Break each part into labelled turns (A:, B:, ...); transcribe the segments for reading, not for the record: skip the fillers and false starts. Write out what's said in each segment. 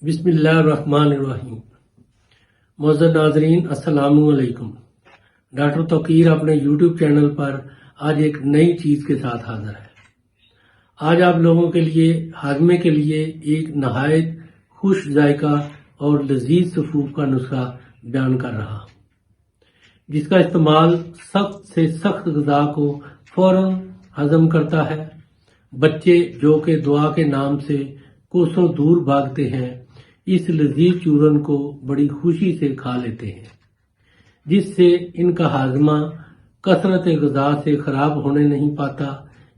A: بسم اللہ الرحمن الرحیم۔ معزز ناظرین السلام علیکم۔ ڈاکٹر توقیر اپنے یوٹیوب چینل پر آج ایک نئی چیز کے ساتھ حاضر ہے۔ آج آپ لوگوں کے لیے ہاضمے کے لیے ایک نہایت خوش ذائقہ اور لذیذ سفوف کا نسخہ بیان کر رہا ہوں، جس کا استعمال سخت سے سخت غذا کو فوراً ہضم کرتا ہے۔ بچے جو کہ دعا کے نام سے کوسوں دور بھاگتے ہیں، اس لذیذ چورن کو بڑی خوشی سے کھا لیتے ہیں، جس سے ان کا ہاضمہ کثرت غذا سے خراب ہونے نہیں پاتا۔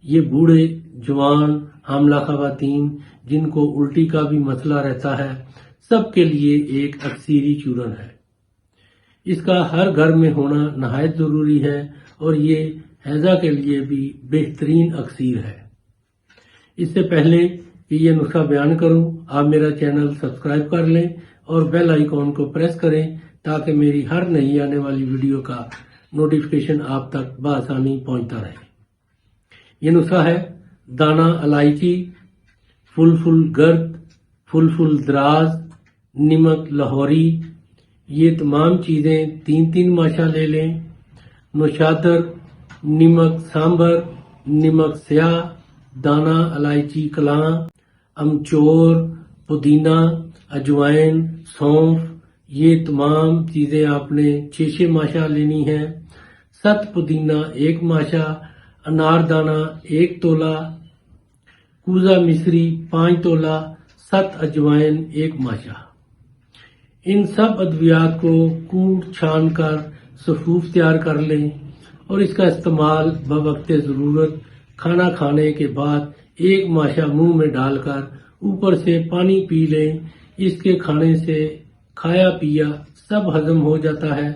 A: یہ بوڑھے، جوان، حاملہ خواتین جن کو الٹی کا بھی مسئلہ رہتا ہے، سب کے لیے ایک اکسیری چورن ہے۔ اس کا ہر گھر میں ہونا نہایت ضروری ہے اور یہ ہیضہ کے لیے بھی بہترین اکسیر ہے۔ اس سے پہلے کہ یہ نسخہ بیان کروں، آپ میرا چینل سبسکرائب کر لیں اور بیل آئیکن کو پریس کریں تاکہ میری ہر نئی آنے والی ویڈیو کا نوٹیفیکیشن آپ تک بآسانی پہنچتا رہے۔ یہ نسخہ ہے دانہ الائچی، فل گرد، فل دراز، نمک لاہوری۔ یہ تمام چیزیں 3 ماشا لے لیں۔ نوشادر، نمک سامبر، نمک سیاہ، دانہ الائچی کلاں، امچور، پودینہ، اجوائن، سونف، یہ تمام چیزیں آپ نے 6 ماشا لینی ہیں۔ 7 پودینہ 1 ماشا، انار دانہ 1 تولہ، کوزہ مصری 5 تولہ، 7 اجوائن 1 ماشا۔ ان سب ادویات کو کوٹ چھان کر سفوف تیار کر لیں اور اس کا استعمال بوقت ضرورت کھانا کھانے کے بعد 1 ماشا منہ میں ڈال کر اوپر سے پانی پی لیں۔ اس کے کھانے سے کھایا پیا سب ہضم ہو جاتا ہے،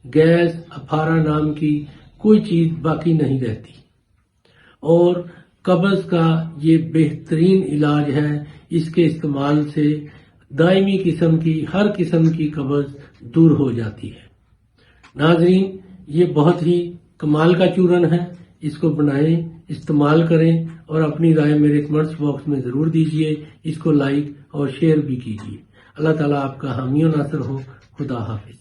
A: گیس، اپھارا نام کی کوئی چیز باقی نہیں رہتی، اور قبض کا یہ بہترین علاج ہے۔ اس کے استعمال سے دائمی قسم کی ہر قسم کی قبض دور ہو جاتی ہے۔ ناظرین، یہ بہت ہی کمال کا چورن ہے۔ اس کو بنائیں، استعمال کریں اور اپنی رائے میرے کمنٹس باکس میں ضرور دیجیے۔ اس کو لائک اور شیئر بھی کیجیے۔ اللہ تعالیٰ آپ کا حامی و ناصر ہو۔ خدا حافظ۔